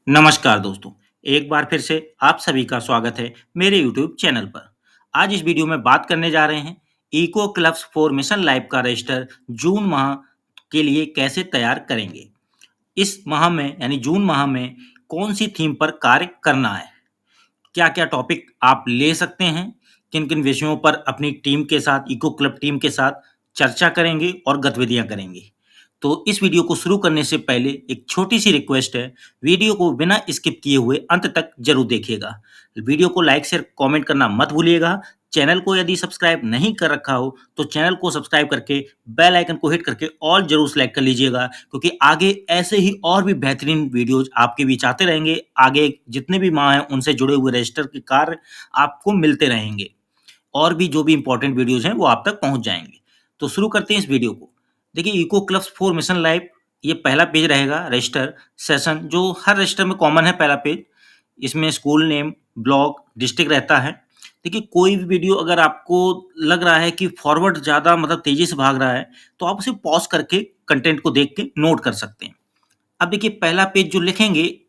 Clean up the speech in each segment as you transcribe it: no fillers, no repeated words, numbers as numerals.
नमस्कार दोस्तों, एक बार फिर से आप सभी का स्वागत है मेरे यूट्यूब चैनल पर। आज इस वीडियो में बात करने जा रहे हैं eco clubs for mission life का रजिस्टर जून माह के लिए कैसे तैयार करेंगे। इस माह में यानी जून माह में कौन सी थीम पर कार्य करना है, क्या-क्या टॉपिक आप ले सकते हैं, किन-किन विषयों पर अपनी टीम के साथ इको क्लब टीम के साथ चर्चा करेंगे और गतिविधियाँ करेंगे। तो इस वीडियो को शुरू करने से पहले एक छोटी-सी रिक्वेस्ट है, वीडियो को बिना स्किप किए हुए अंत तक ज़रूर देखिएगा। वीडियो को लाइक, शेयर, कमेंट करना मत भूलिएगा। चैनल को यदि सब्सक्राइब नहीं कर रखा हो, तो चैनल को सब्सक्राइब करके बेल आइकन को हिट करके ऑल ज़रूर सेलेक्ट कर लीजिएगा, क्योंकि आगे ऐसे ही और भी बेहतरीन वीडियोज़ आपके बीच आते रहेंगे। आगे जितने भी माह हैं, उनसे जुड़े हुए रजिस्टर के कार्य आपको मिलते रहेंगे और भी जो भी इम्पोर्टेंट वीडियोज़ हैं, वो आप तक पहुँच जाएँगे। तो शुरू करते हैं इस वीडियो को। देखिए, eco clubs for mission life ये पहला पेज रहेगा रजिस्टर सेशन, जो हर रजिस्टर में कॉमन है पहला पेज। इसमें स्कूल नेम, ब्लॉक, डिस्ट्रिक्ट रहता है। देखिए, कोई भी वीडियो अगर आपको लग रहा है कि फॉरवर्ड ज़्यादा मतलब तेज़ी से भाग रहा है, तो आप उसे पॉज़ करके कंटेंट को देख के नोट कर सकते हैं। अब देखिए, पहला पेज जो लिखेंगे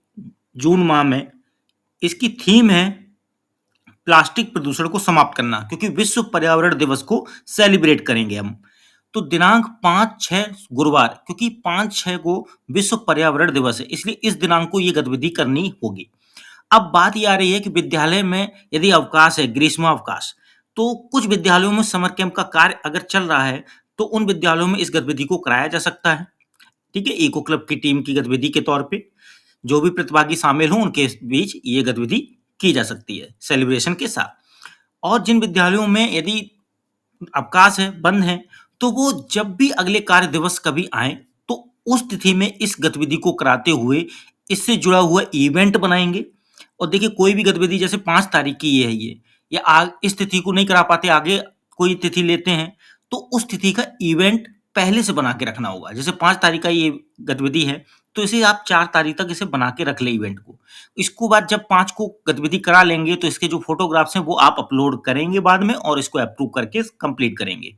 जून माह में, इसकी थीम है प्लास्टिक प्रदूषण को समाप्त करना, क्योंकि विश्व पर्यावरण दिवस को सेलिब्रेट करेंगे हम। तो दिनांक 5-6 गुरुवार, क्योंकि 5-6 को विश्व पर्यावरण दिवस है, इसलिए इस दिनांक को ये गतिविधि करनी होगी। अब बात ये आ रही है कि विद्यालय में यदि अवकाश है, ग्रीष्मावकाश, तो कुछ विद्यालयों में समर कैंप का कार्य अगर चल रहा है, तो उन विद्यालयों में इस गतिविधि को कराया जा सकता है। ठीक है? इको क्लब की टीम की गतिविधि के तौर पे जो भी प्रतिभागी शामिल हों, उनके बीच ये गतिविधि की जा सकती है सेलिब्रेशन के साथ। और जिन विद्यालयों में यदि अवकाश है, बंद है, तो वो जब भी अगले कार्य दिवस कभी आएँ, तो उस तिथि में इस गतिविधि को कराते हुए इससे जुड़ा हुआ इवेंट बनाएँगे। और देखिए, कोई भी गतिविधि जैसे 5 तारीख की ये है ये, या इस तिथि को नहीं करा पाते, आगे कोई तिथि लेते हैं, तो उस तिथि का इवेंट पहले से बना के रखना होगा। जैसे 5 तारीख का ये गतिविधि है, तो इसे आप 4 तारीख तक इसे बना के रख लें इवेंट को। इसको बाद जब 5 को गतिविधि करा लेंगे, तो इसके जो फ़ोटोग्राफ्स हैं वो आप अपलोड करेंगे बाद में और इसको अप्रूव करके कंप्लीट करेंगे।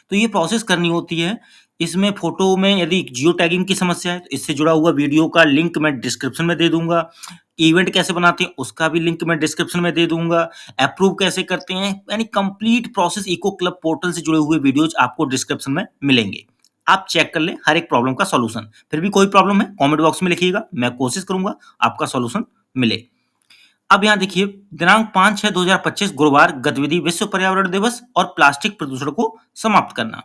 तो ये प्रोसेस करनी होती है। इसमें फ़ोटो में यदि जियो टैगिंग की समस्या है, तो इससे जुड़ा हुआ वीडियो का लिंक मैं डिस्क्रिप्शन में दे दूँगा। इवेंट कैसे बनाते हैं, उसका भी लिंक मैं डिस्क्रिप्शन में दे दूँगा। अप्रूव कैसे करते हैं, यानी complete process eco club portal से जुड़े हुए वीडियोज़ आपको डिस्क्रिप्शन में मिलेंगे। आप चेक कर लें हर एक प्रॉब्लम का सॉल्यूशन। फिर भी कोई प्रॉब्लम है, कमेंट बॉक्स में लिखिएगा, मैं कोशिश करूँगा आपका सॉल्यूशन मिले। अब यहाँ देखिए, दिनांक 5-6-2025 गुरुवार गतिविधि विश्व पर्यावरण दिवस और प्लास्टिक प्रदूषण को समाप्त करना।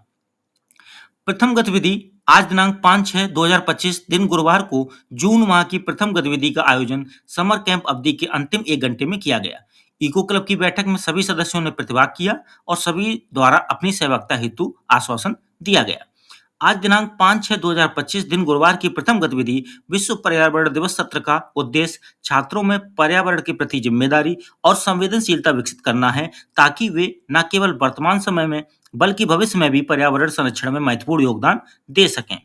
प्रथम गतिविधि आज दिनांक 5-6-2025 दिन गुरुवार को जून माह की प्रथम गतिविधि का आयोजन समर कैंप अवधि के अंतिम 1 घंटे में किया गया। इको क्लब की बैठक में सभी सदस्यों ने प्रतिभाग किया और सभी द्वारा अपनी सहभागिता हेतु आश्वासन दिया गया। आज दिनांक 5-6-2025 दिन गुरुवार की प्रथम गतिविधि विश्व पर्यावरण दिवस सत्र का उद्देश्य छात्रों में पर्यावरण के प्रति जिम्मेदारी और संवेदनशीलता विकसित करना है, ताकि वे न केवल वर्तमान समय में बल्कि भविष्य में भी पर्यावरण संरक्षण में महत्वपूर्ण योगदान दे सकें।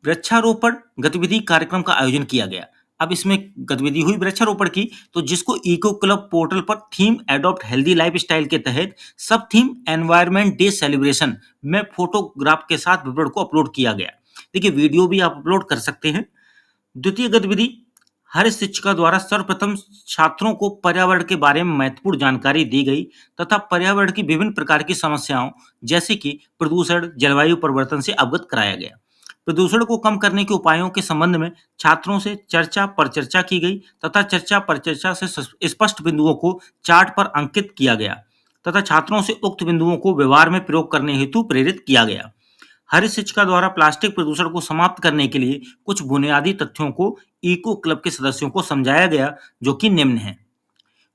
वृक्षारोपण गतिविधि कार्यक्रम का आयोजन किया गया। अब इसमें गतिविधि हुई वृक्षारोपण की, तो जिसको इको क्लब पोर्टल पर थीम एडॉप्ट हेल्दी लाइफस्टाइल के तहत सब थीम एनवायरनमेंट डे सेलिब्रेशन में फोटोग्राफ के साथ विवरण को अपलोड किया गया। देखिए, वीडियो भी आप अपलोड कर सकते हैं। द्वितीय गतिविधि हर शिक्षिका द्वारा सर्वप्रथम छात्रों को पर्यावरण के बारे में महत्वपूर्ण जानकारी दी गई तथा पर्यावरण की विभिन्न प्रकार की समस्याओं जैसे कि प्रदूषण, जलवायु परिवर्तन से अवगत कराया गया। प्रदूषण को कम करने के उपायों के संबंध में छात्रों से चर्चा पर चर्चा की गई तथा चर्चा पर चर्चा से स्पष्ट बिंदुओं को चार्ट पर अंकित किया गया तथा छात्रों से उक्त बिंदुओं को व्यवहार में प्रयोग करने हेतु प्रेरित किया गया। हर शिक्षिका द्वारा प्लास्टिक प्रदूषण को समाप्त करने के लिए कुछ बुनियादी तथ्यों को इको क्लब के सदस्यों को समझाया गया, जो कि निम्न है।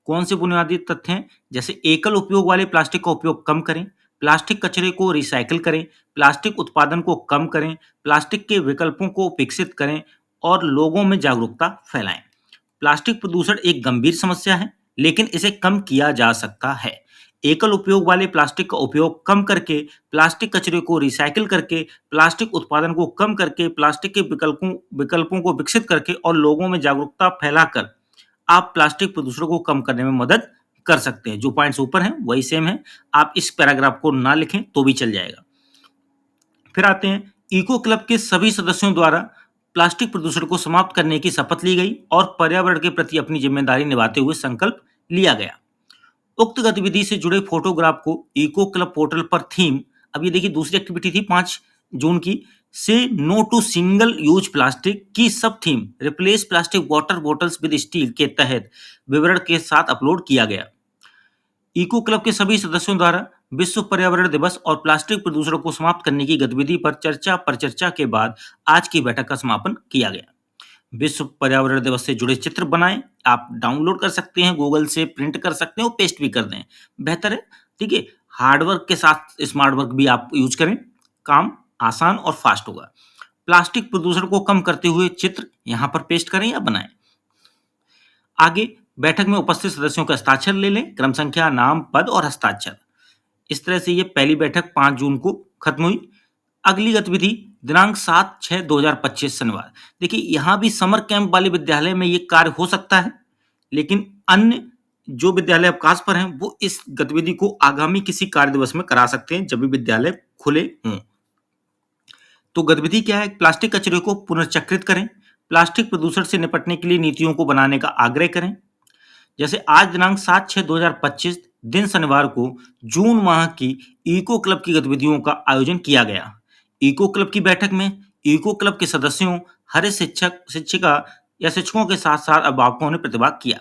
कौन से बुनियादी तथ्य हैं? जैसे एकल उपयोग वाले प्लास्टिक का उपयोग कम करें, प्लास्टिक कचरे को रिसाइकिल करें, प्लास्टिक उत्पादन को कम करें, प्लास्टिक के विकल्पों को विकसित करें और लोगों में जागरूकता फैलाएं। प्लास्टिक प्रदूषण एक गंभीर समस्या है, लेकिन इसे कम किया जा सकता है। एकल उपयोग वाले प्लास्टिक का उपयोग कम करके, प्लास्टिक कचरे को रिसाइकिल करके, प्लास्टिक उत्पादन को कम करके, प्लास्टिक के विकल्पों को विकसित करके और लोगों में जागरूकता फैलाकर आप प्लास्टिक प्रदूषण को कम करने में मदद कर सकते हैं। जो पॉइंट्स ऊपर हैं वही सेम है, आप इस पैराग्राफ को ना लिखें तो भी चल जाएगा। फिर आते हैं, इको क्लब के सभी सदस्यों द्वारा प्लास्टिक प्रदूषण को समाप्त करने की शपथ ली गई और पर्यावरण के प्रति अपनी जिम्मेदारी निभाते हुए संकल्प लिया गया। उक्त गतिविधि से जुड़े फोटोग्राफ को इको क्लब पोर्टल पर थीम, अब ये देखिए दूसरी एक्टिविटी थी 5 जून की, से no to single use plastic की sub theme replace plastic water bottles with steel के तहत विवरण के साथ अपलोड किया गया। इको क्लब के सभी सदस्यों द्वारा विश्व पर्यावरण दिवस और प्लास्टिक प्रदूषण को समाप्त करने की गतिविधि पर चर्चा के बाद आज की बैठक का समापन किया गया। विश्व पर्यावरण दिवस से जुड़े चित्र बनाएं, आप डाउनलोड कर सकते हैं, गूगल से प्रिंट कर सकते हैं और पेस्ट भी कर दें, बेहतर है। ठीक है, हार्डवर्क के साथ स्मार्ट वर्क भी आप यूज करें, काम आसान और फास्ट होगा। प्लास्टिक प्रदूषण को कम करते हुए चित्र यहाँ पर पेस्ट करें या बनाएं। आगे बैठक में उपस्थित सदस्यों का हस्ताक्षर ले लें, क्रम संख्या, नाम, पद और हस्ताक्षर। इस तरह से ये पहली बैठक 5 जून को खत्म हुई। अगली गतिविधि दिनांक 7/6/2025 शनिवार। देखिए यहाँ भी समर कैंप वाले विद्यालय में ये कार्य हो सकता है, लेकिन अन्य जो विद्यालय अवकाश पर हैं वो इस गतिविधि को आगामी किसी कार्य दिवस में करा सकते हैं जब भी विद्यालय खुले हों। तो गतिविधि क्या है? प्लास्टिक कचरे को पुनर्चक्रित करें, प्लास्टिक प्रदूषण से निपटने के लिए नीतियों को बनाने का आग्रह करें। जैसे आज दिनांक 7/6/2025 दिन शनिवार को जून माह की इको क्लब की गतिविधियों का आयोजन किया गया। इको क्लब की बैठक में इको क्लब के सदस्यों, हरे शिक्षक, शिक्षिका या शिक्षकों के साथ साथ अभिभावकों ने प्रतिभाग किया।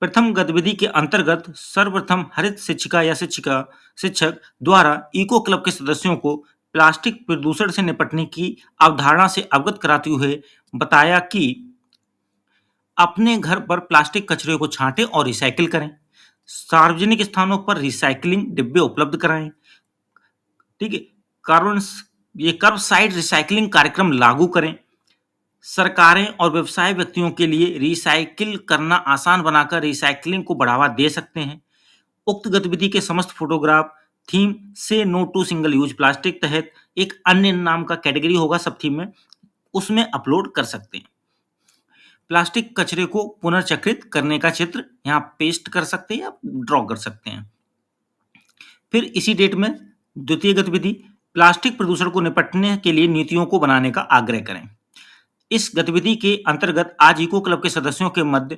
प्रथम गतिविधि के अंतर्गत सर्वप्रथम हरित शिक्षिका या शिक्षक द्वारा इको क्लब के सदस्यों को प्लास्टिक प्रदूषण से निपटने की अवधारणा से अवगत कराते हुए बताया कि अपने घर पर प्लास्टिक कचरे को छांटें और रिसाइकिल करें। सार्वजनिक स्थानों पर रिसाइकिलिंग डिब्बे उपलब्ध कराएं। ठीक है, ये कर्बसाइड रिसाइकिलिंग कार्यक्रम लागू करें। सरकारें और व्यवसाय व्यक्तियों के लिए रिसाइकिल करना आसान बनाकर रिसाइकिलिंग को बढ़ावा दे सकते हैं। उक्त गतिविधि के समस्त फोटोग्राफ थीम से no to single use plastic तहत एक अन्य नाम का कैटेगरी होगा सब थीम में, उसमें अपलोड कर सकते हैं। प्लास्टिक कचरे को पुनर्चक्रित करने का चित्र यहाँ पेस्ट कर सकते हैं या ड्रॉ कर सकते हैं। फिर इसी डेट में द्वितीय गतिविधि प्लास्टिक प्रदूषण को निपटने के लिए नीतियों को बनाने का आग्रह करें। इस गतिविधि के अंतर्गत आज इको क्लब के सदस्यों के मध्य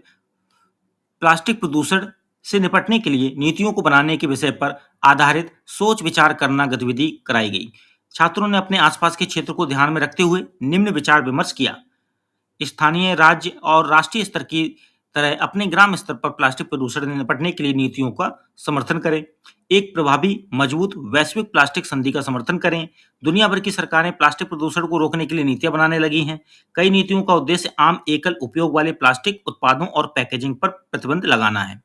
प्लास्टिक प्रदूषण से निपटने के लिए नीतियों को बनाने के विषय पर आधारित सोच विचार करना गतिविधि कराई गई। छात्रों ने अपने आसपास के क्षेत्र को ध्यान में रखते हुए निम्न विचार विमर्श किया। स्थानीय, राज्य और राष्ट्रीय स्तर की तरह अपने ग्राम स्तर पर प्लास्टिक प्रदूषण से निपटने के लिए नीतियों का समर्थन करें। एक प्रभावी, मजबूत वैश्विक प्लास्टिक संधि का समर्थन करें। दुनिया भर की सरकारें प्लास्टिक प्रदूषण को रोकने के लिए नीतियां बनाने लगी हैं। कई नीतियों का उद्देश्य आम एकल उपयोग वाले प्लास्टिक उत्पादों और पैकेजिंग पर प्रतिबंध लगाना है।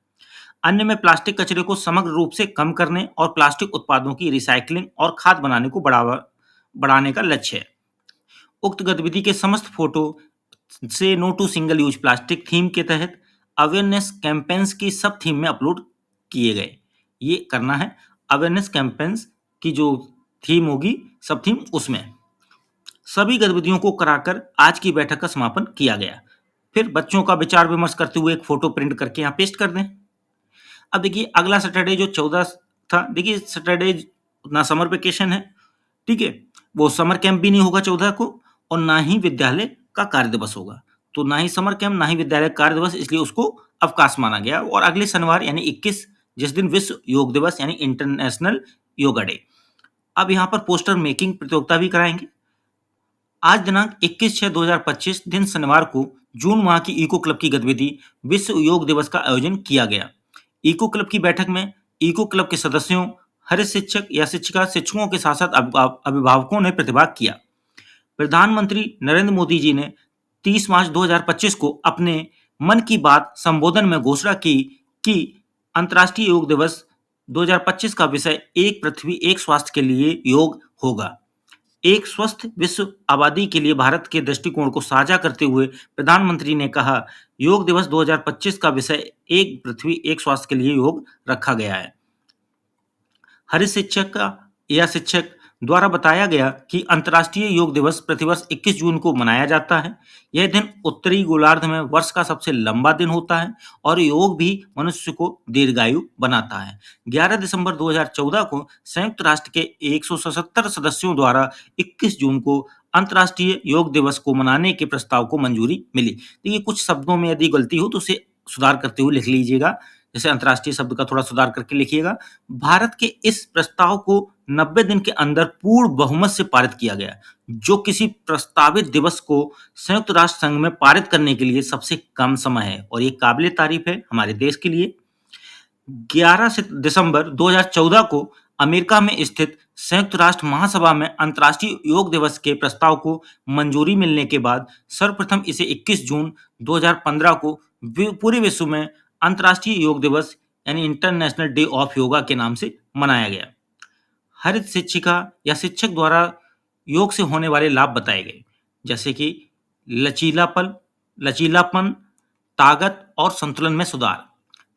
अन्य में प्लास्टिक कचरे को समग्र रूप से कम करने और प्लास्टिक उत्पादों की रिसाइकलिंग और खाद बनाने को बढ़ाने का लक्ष्य है। उक्त गतिविधि के समस्त फोटो से no to single use plastic theme के तहत अवेयरनेस कैंपेन्स की सब थीम में अपलोड किए गए। ये करना है, अवेयरनेस कैंपेन्स की जो थीम होगी सब थीम, उसमें सभी गतिविधियों को कराकर आज की बैठक का समापन किया गया। फिर बच्चों का विचार विमर्श करते हुए एक फोटो प्रिंट करके यहाँ पेस्ट कर दें। अब देखिए अगला सैटरडे जो 14 था, देखिए सैटरडे ना समर वेकेशन है, ठीक है, वो समर कैंप भी नहीं होगा 14 को और ना ही विद्यालय का कार्य दिवस होगा। तो ना ही समर कैंप, ना ही विद्यालय कार्य दिवस, इसलिए उसको अवकाश माना गया। और अगले शनिवार यानी 21 जिस दिन विश्व योग दिवस यानी इंटरनेशनल योगा डे, अब यहाँ पर पोस्टर मेकिंग प्रतियोगिता भी कराएंगे। आज दिनांक 21/6/2025 दिन शनिवार को जून माह की इको क्लब की गतिविधि विश्व योग दिवस का आयोजन किया गया। इको क्लब की बैठक में इको क्लब के सदस्यों, हरित शिक्षक या शिक्षिका, शिक्षकों के साथ साथ अभिभावकों ने प्रतिभाग किया। प्रधानमंत्री नरेंद्र मोदी जी ने 30 मार्च 2025 को अपने मन की बात संबोधन में घोषणा की कि अंतर्राष्ट्रीय योग दिवस 2025 का विषय एक पृथ्वी एक स्वास्थ्य के लिए योग होगा। एक स्वस्थ विश्व आबादी के लिए भारत के दृष्टिकोण को साझा करते हुए प्रधानमंत्री ने कहा, योग दिवस 2025 का विषय एक पृथ्वी एक स्वास्थ्य के लिए योग रखा गया है। हरित शिक्षक या शिक्षक द्वारा बताया गया कि अंतर्राष्ट्रीय योग दिवस प्रतिवर्ष 21 जून को मनाया जाता है। यह दिन उत्तरी गोलार्ध में वर्ष का सबसे लंबा दिन होता है और योग भी मनुष्य को दीर्घायु बनाता है। 11 दिसंबर 2014 को संयुक्त राष्ट्र के 177 सदस्यों द्वारा 21 जून को अंतर्राष्ट्रीय योग दिवस को मनाने के प्रस्ताव को मंजूरी मिली। देखिए कुछ शब्दों में यदि गलती हो तो उसे सुधार करते हुए लिख लीजिएगा। जैसे अंतर्राष्ट्रीय शब्द का थोड़ा सुधार करके लिखिएगा। भारत के इस प्रस्ताव को 90 दिन के अंदर पूर्ण बहुमत से पारित किया गया, जो किसी प्रस्तावित दिवस को संयुक्त राष्ट्र संघ में पारित करने के लिए सबसे कम समय है और ये काबिले तारीफ है हमारे देश के लिए। 11 दिसंबर 2014 को अमेरिका में स्थित संयुक्त राष्ट्र महासभा में अंतर्राष्ट्रीय योग दिवस के प्रस्ताव को मंजूरी मिलने के बाद सर्वप्रथम इसे 21 जून 2015 को पूरे विश्व में अंतर्राष्ट्रीय योग दिवस यानी इंटरनेशनल डे ऑफ योगा के नाम से मनाया गया। हरित शिक्षिका या शिक्षक द्वारा योग से होने वाले लाभ बताए गए, जैसे कि लचीलापन, ताकत और संतुलन में सुधार,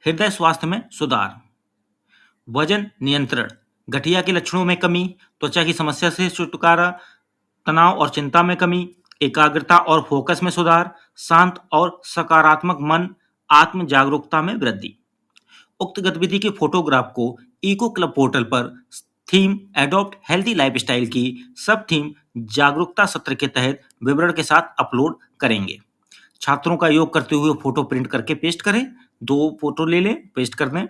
हृदय स्वास्थ्य में सुधार, वजन नियंत्रण, गठिया के लक्षणों में कमी, त्वचा की समस्या से छुटकारा, तनाव और चिंता में कमी, एकाग्रता और फोकस में सुधार, शांत और सकारात्मक मन, आत्म जागरूकता में वृद्धि। उक्त गतिविधि के फोटोग्राफ को इको क्लब पोर्टल पर थीम एडॉप्ट हेल्दी लाइफस्टाइल की सब थीम जागरूकता सत्र के तहत विवरण के साथ अपलोड करेंगे। छात्रों का योग करते हुए फोटो प्रिंट करके पेस्ट करें। 2 फोटो ले लें, पेस्ट कर दें।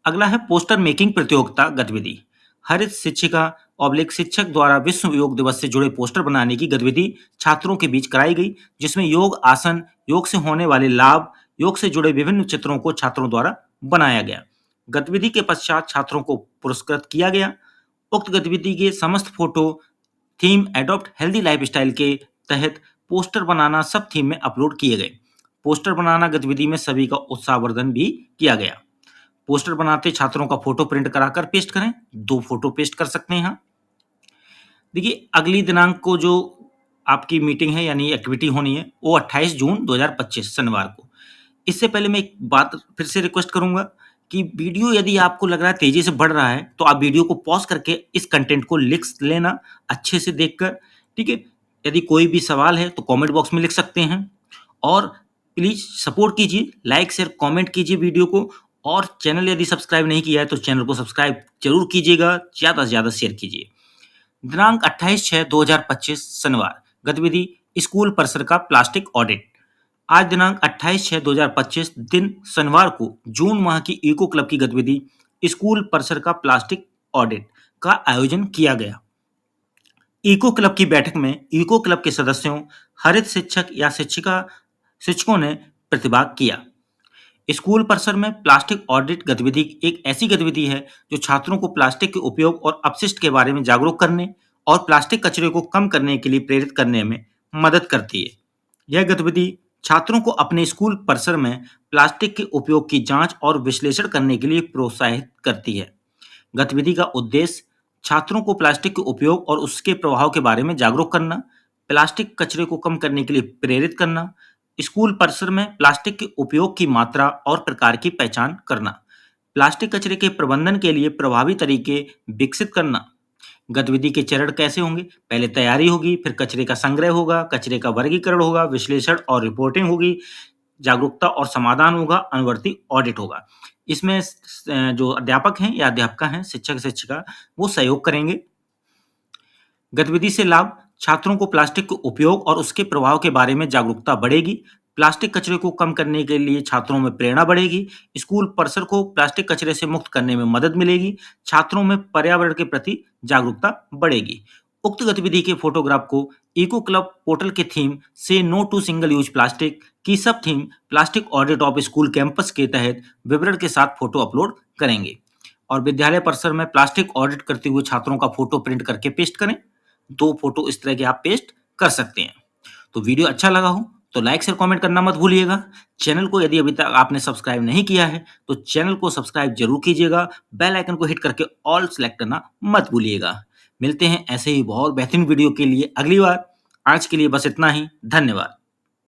अगला है पोस्टर मेकिंग प्रतियोगिता गतिविधि। हरित शिक्षिका ऑब्लिक शिक्षक द्वारा विश्व योग दिवस से जुड़े पोस्टर बनाने की गतिविधि छात्रों के बीच कराई गई, जिसमें योग आसन, योग से होने वाले लाभ, योग से जुड़े विभिन्न चित्रों को छात्रों द्वारा बनाया गया। गतिविधि के पश्चात छात्रों को पुरस्कृत किया गया। उक्त गतिविधि के समस्त photo theme adopt healthy lifestyle के तहत पोस्टर बनाना सब थीम में अपलोड किए गए। पोस्टर बनाना गतिविधि में सभी का उत्साहवर्धन भी किया गया। पोस्टर बनाते छात्रों का फोटो प्रिंट कराकर पेस्ट करें। 2 फोटो पेस्ट कर सकते हैं यहाँ। देखिए अगली दिनांक को जो आपकी मीटिंग है यानी एक्टिविटी होनी है वो 28 जून 2025 शनिवार को। इससे पहले मैं एक बात फिर से रिक्वेस्ट करूंगा कि वीडियो यदि आपको लग रहा है तेजी से बढ़ रहा है तो आप वीडियो को पॉज करके इस कंटेंट को लिख लेना अच्छे से देखकर, ठीक है। यदि कोई भी सवाल है तो कमेंट बॉक्स में लिख सकते हैं और प्लीज सपोर्ट कीजिए, लाइक शेयर कमेंट कीजिए वीडियो को, और चैनल यदि सब्सक्राइब नहीं किया है तो चैनल को सब्सक्राइब जरूर कीजिएगा, ज़्यादा से ज़्यादा शेयर कीजिए। दिनांक 28/6/2025 शनिवार, गतिविधि स्कूल परिसर का प्लास्टिक ऑडिट। आज दिनांक 28/6/2025 दिन शनिवार को जून माह की इको क्लब की गतिविधि स्कूल परिसर का प्लास्टिक ऑडिट का आयोजन किया गया। इको क्लब की बैठक में इको क्लब के सदस्यों, हरित शिक्षक या शिक्षकों ने प्रतिभाग किया। स्कूल परिसर में प्लास्टिक ऑडिट गतिविधि एक ऐसी गतिविधि है जो छात्रों को प्लास्टिक के उपयोग और अपशिष्ट के बारे में जागरूक करने और प्लास्टिक कचरे को कम करने के लिए प्रेरित करने में मदद करती है। यह गतिविधि छात्रों को अपने स्कूल परिसर में प्लास्टिक के उपयोग की जांच और विश्लेषण करने के लिए प्रोत्साहित करती है। गतिविधि का उद्देश्य छात्रों को प्लास्टिक के उपयोग और उसके प्रभाव के बारे में जागरूक करना, प्लास्टिक कचरे को कम करने के लिए प्रेरित करना, स्कूल परिसर में प्लास्टिक के उपयोग की मात्रा और प्रकार की पहचान करना, प्लास्टिक कचरे के प्रबंधन के लिए प्रभावी तरीके विकसित करना। गतिविधि के चरण कैसे होंगे? पहले तैयारी होगी, फिर कचरे का संग्रह होगा, कचरे का वर्गीकरण होगा, विश्लेषण और रिपोर्टिंग होगी, जागरूकता और समाधान होगा, अनुवर्ती ऑडिट होगा। इसमें जो अध्यापक हैं या अध्यापिका हैं, शिक्षक शिक्षिका, वो सहयोग करेंगे। गतिविधि से लाभ: छात्रों को प्लास्टिक के उपयोग और उसके प्रभाव के बारे में जागरूकता बढ़ेगी, प्लास्टिक कचरे को कम करने के लिए छात्रों में प्रेरणा बढ़ेगी, स्कूल परिसर को प्लास्टिक कचरे से मुक्त करने में मदद मिलेगी, छात्रों में पर्यावरण के प्रति जागरूकता बढ़ेगी। उक्त गतिविधि के फोटोग्राफ को इको क्लब पोर्टल के थीम से no to single use plastic की sub theme plastic audit of school campus के तहत विवरण के साथ फोटो अपलोड करेंगे। और विद्यालय परिसर में प्लास्टिक ऑडिट करते हुए छात्रों का फोटो प्रिंट करके पेस्ट करें। 2 फोटो इस तरह के आप पेस्ट कर सकते हैं। तो वीडियो अच्छा लगा हो तो लाइक शेयर कमेंट करना मत भूलिएगा। चैनल को यदि अभी तक आपने सब्सक्राइब नहीं किया है तो चैनल को सब्सक्राइब जरूर कीजिएगा, बेल आइकन को हिट करके ऑल सेलेक्ट करना मत भूलिएगा। मिलते हैं ऐसे ही बहुत बेहतरीन वीडियो के लिए अगली बार। आज के लिए बस इतना ही, धन्यवाद।